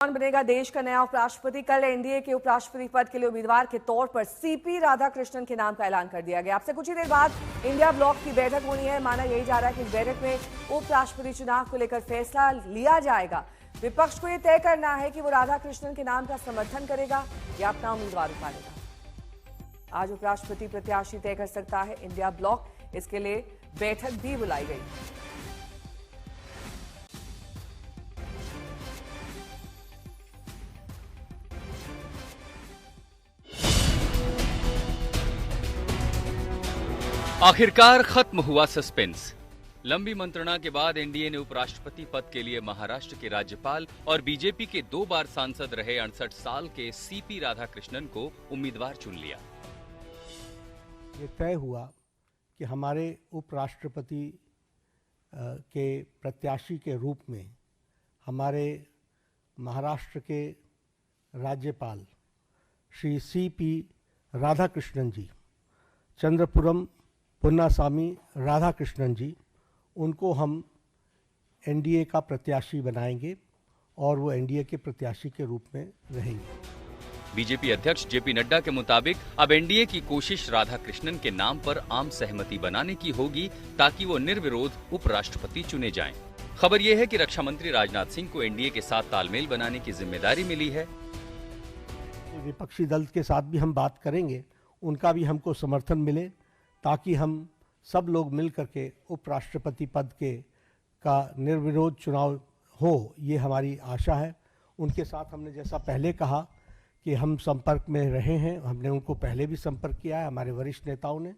कौन बनेगा देश का नया उपराष्ट्रपति? कल एनडीए के उपराष्ट्रपति पद के लिए उम्मीदवार के तौर पर सीपी राधाकृष्णन के नाम का ऐलान कर दिया गया। आपसे कुछ ही देर बाद इंडिया ब्लॉक की बैठक होनी है। माना यही जा रहा है कि इस बैठक में उपराष्ट्रपति चुनाव को लेकर फैसला लिया जाएगा। विपक्ष को यह तय करना है कि वो राधाकृष्णन के नाम का समर्थन करेगा या अपना उम्मीदवार उतारेगा। आज उपराष्ट्रपति प्रत्याशी तय कर सकता है इंडिया ब्लॉक। इसके लिए बैठक भी बुलाई गई। आखिरकार खत्म हुआ सस्पेंस। लंबी मंत्रणा के बाद एनडीए ने उपराष्ट्रपति पद के लिए महाराष्ट्र के राज्यपाल और बीजेपी के 2 बार सांसद रहे 68 साल के सीपी राधाकृष्णन को उम्मीदवार चुन लिया। ये तय हुआ कि हमारे उपराष्ट्रपति के प्रत्याशी के रूप में हमारे महाराष्ट्र के राज्यपाल श्री सीपी राधाकृष्णन जी, चंद्रपुरम पुन्नासामी राधाकृष्णन जी, उनको हम एनडीए का प्रत्याशी बनाएंगे और वो एनडीए के प्रत्याशी के रूप में रहेंगे। बीजेपी अध्यक्ष जेपी नड्डा के मुताबिक अब एनडीए की कोशिश राधाकृष्णन के नाम पर आम सहमति बनाने की होगी ताकि वो निर्विरोध उपराष्ट्रपति चुने जाएं। खबर यह है कि रक्षा मंत्री राजनाथ सिंह को एनडीए के साथ तालमेल बनाने की जिम्मेदारी मिली है। विपक्षी दल के साथ भी हम बात करेंगे, उनका भी हमको समर्थन मिले ताकि हम सब लोग मिल करके उपराष्ट्रपति पद का निर्विरोध चुनाव हो, ये हमारी आशा है। उनके साथ हमने जैसा पहले कहा कि हम संपर्क में रहे हैं, हमने उनको पहले भी संपर्क किया है, हमारे वरिष्ठ नेताओं ने,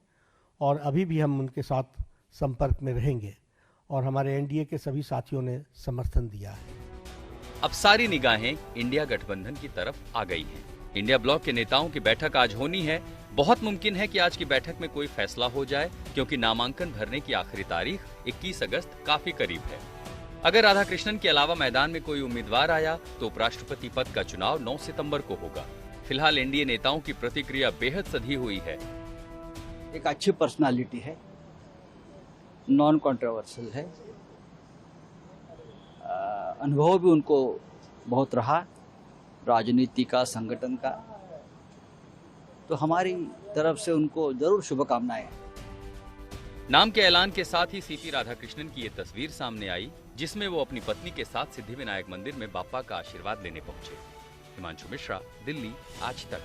और अभी भी हम उनके साथ संपर्क में रहेंगे और हमारे एनडीए के सभी साथियों ने समर्थन दिया है। अब सारी निगाहें इंडिया गठबंधन की तरफ आ गई हैं। इंडिया ब्लॉक के नेताओं की बैठक आज होनी है। बहुत मुमकिन है कि आज की बैठक में कोई फैसला हो जाए, क्योंकि नामांकन भरने की आखिरी तारीख 21 अगस्त काफी करीब है। अगर राधाकृष्णन के अलावा मैदान में कोई उम्मीदवार आया तो उपराष्ट्रपति पद का चुनाव 9 सितंबर को होगा। फिलहाल एनडीए नेताओं की प्रतिक्रिया बेहद सधी हुई है। एक अच्छी पर्सनालिटी है, नॉन कॉन्ट्रोवर्शियल है, अनुभव भी उनको बहुत रहा, राजनीति का, संगठन का, तो हमारी तरफ से उनको जरूर शुभकामनाएं। नाम के ऐलान के साथ ही सीपी राधाकृष्णन की ये तस्वीर सामने आई, जिसमें वो अपनी पत्नी के साथ सिद्धिविनायक मंदिर में बाप्पा का आशीर्वाद लेने पहुंचे। हिमांशु मिश्रा, दिल्ली, आज तक।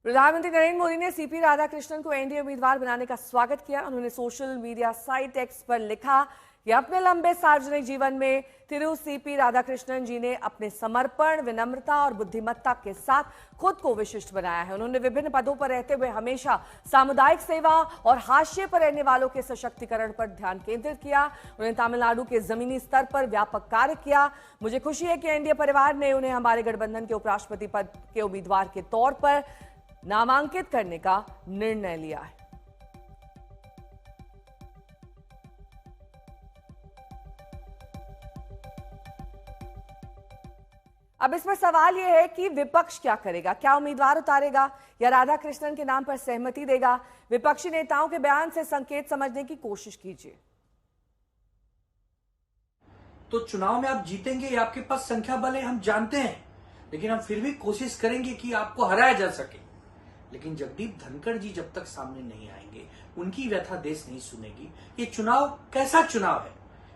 प्रधानमंत्री नरेंद्र मोदी ने सीपी राधाकृष्णन को एनडीए उम्मीदवार बनाने का स्वागत किया। उन्होंने सोशल मीडिया साइट एक्स पर लिखा कि अपने लंबे सार्वजनिक जीवन में तिरु सीपी राधाकृष्णन जी ने अपने समर्पण, विनम्रता और बुद्धिमत्ता के साथ खुद को विशिष्ट बनाया है। उन्होंने विभिन्न पदों पर रहते हुए हमेशा सामुदायिक सेवा और हाशिए पर रहने वालों के सशक्तिकरण पर ध्यान केंद्रित किया। उन्होंने तमिलनाडु के जमीनी स्तर पर व्यापक कार्य किया। मुझे खुशी है कि एनडीए परिवार ने उन्हें हमारे गठबंधन के उपराष्ट्रपति पद के उम्मीदवार के तौर पर नामांकित करने का निर्णय लिया है। अब इसमें सवाल यह है कि विपक्ष क्या करेगा? क्या उम्मीदवार उतारेगा या राधाकृष्णन के नाम पर सहमति देगा? विपक्षी नेताओं के बयान से संकेत समझने की कोशिश कीजिए। तो चुनाव में आप जीतेंगे, ये आपके पास संख्या बल है, हम जानते हैं, लेकिन हम फिर भी कोशिश करेंगे कि आपको हराया जा सके। लेकिन जगदीप धनखड़ जी जब तक सामने नहीं आएंगे, उनकी व्यथा देश नहीं सुनेगी। ये चुनाव कैसा चुनाव है?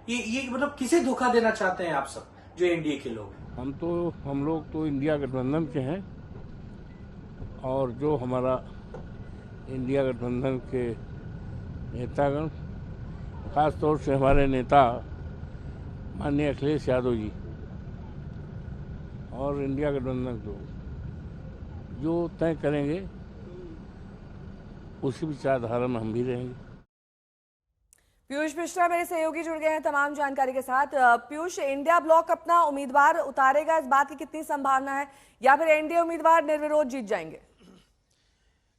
ये मतलब किसे धोखा देना चाहते हैं आप सब जो एनडीए के लोग हैं? हम लोग तो इंडिया गठबंधन के हैं, और जो हमारा इंडिया गठबंधन के नेतागण, खास तौर से हमारे नेता माननीय अखिलेश यादव जी और इंडिया गठबंधन को जो तय करेंगे उसी विचारधारा में हम भी रहेंगे। पीयूष मिश्रा मेरे सहयोगी जुड़ गए हैं तमाम जानकारी के साथ। पीयूष, इंडिया ब्लॉक अपना उम्मीदवार उतारेगा, इस बात की कितनी संभावना है, या फिर एनडीए उम्मीदवार निर्विरोध जीत जाएंगे?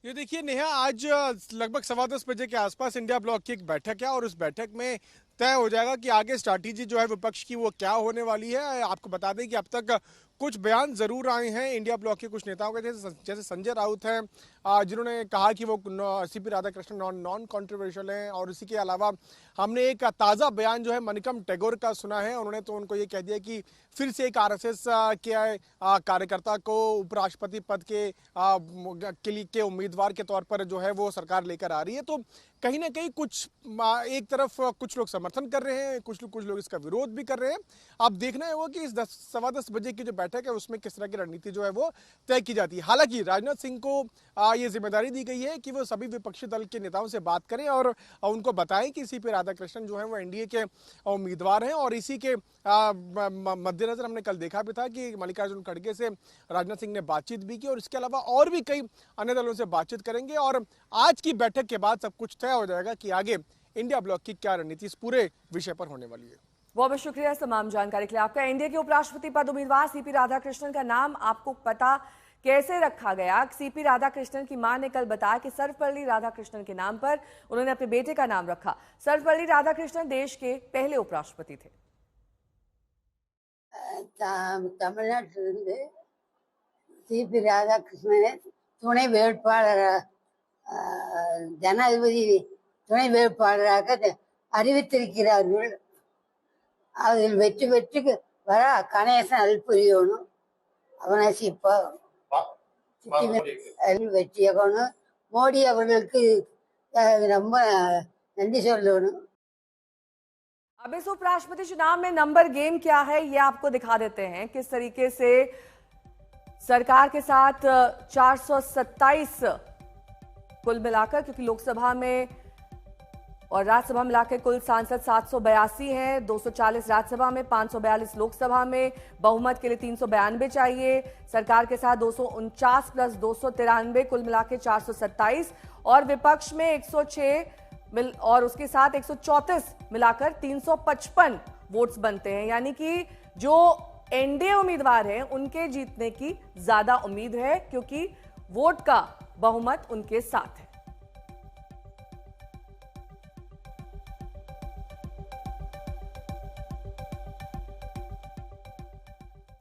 ये देखिए नेहा, आज लगभग 10:15 बजे के आसपास इंडिया ब्लॉक की एक बैठक है और उस बैठक में तय हो जाएगा कि आगे स्ट्रैटेजी जो है विपक्ष की वो क्या होने वाली है। आपको बता दें कि अब तक कुछ बयान जरूर आए हैं इंडिया ब्लॉक के कुछ नेताओं के, जैसे संजय राउत हैं जिन्होंने कहा कि वो सीपी राधाकृष्णन नॉन कॉन्ट्रोवर्शियल हैं। और इसी के अलावा हमने एक ताज़ा बयान जो है मनिकम टैगोर का सुना है। उन्होंने तो उनको ये कह दिया कि फिर से एक आरएसएस के कार्यकर्ता को उपराष्ट्रपति पद के उम्मीदवार के तौर पर जो है वो सरकार लेकर आ रही है। तो कहीं ना कहीं एक तरफ कुछ लोग समर्थन कर रहे हैं, कुछ लोग इसका विरोध भी कर रहे हैं। अब देखना है वो कि इस 10-10 बजे की जो बैठक है उसमें किस तरह की रणनीति जो है वो तय की जाती है। हालांकि राजनाथ सिंह को ये जिम्मेदारी दी गई है कि वो सभी विपक्षी दल के नेताओं से बात करें और उनको बताएं कि सीपी राधाकृष्णन जो है वो एनडीए के उम्मीदवार हैं। और इसी के मद्देनजर हमने कल देखा भी था कि मल्लिकार्जुन खड़गे से राजनाथ सिंह ने बातचीत भी की और इसके अलावा और भी कई अन्य दलों से बातचीत करेंगे। और आज की बैठक के बाद सब कुछ तय हो जाएगा कि आगे इंडिया ब्लॉक की क्या रणनीति इस पूरे विषय पर होने वाली है। बहुत बहुत शुक्रिया इस तमाम जानकारी के लिए आपका। एनडीए के उपराष्ट्रपति पद उम्मीदवार सीपी राधाकृष्णन का नाम आपको पता कैसे रखा गया? सीपी राधाकृष्णन की मां ने कल बताया कि सर्वपल्ली राधाकृष्णन के नाम पर उन्होंने अपने बेटे का नाम रखा। सर्वपल्ली राधाकृष्णन देश के पहले उपराष्ट्रपति थे। தமிழ்நாட்டிலிருந்து சிபி ராதாகிருஷ்ணனை துணை வேட்பாளர் ஜனாதிபதி துணை வேட்பாளராக அறிவித்திருக்கிறார்கள். அதில் வெற்றி பெற்று வர கணேசன் அல்புரியணும் அவனை வெற்றியாகணும். மோடி அவர்களுக்கு ரொம்ப நன்றி சொல்லணும். अब इस उपराष्ट्रपति चुनाव में नंबर गेम क्या है ये आपको दिखा देते हैं। किस तरीके से सरकार के साथ 427 कुल मिलाकर, क्योंकि लोकसभा में और राज्यसभा मिलाकर कुल सांसद 782 हैं, 240 राज्यसभा में, 542 लोकसभा में, बहुमत के लिए 392 चाहिए। सरकार के साथ 249 प्लस 293 कुल मिलाकर 427 और विपक्ष में 106 और उसके साथ 134 मिलाकर 355 वोट्स बनते हैं। यानी कि जो एनडीए उम्मीदवार हैं उनके जीतने की ज्यादा उम्मीद है, क्योंकि वोट का बहुमत उनके साथ है।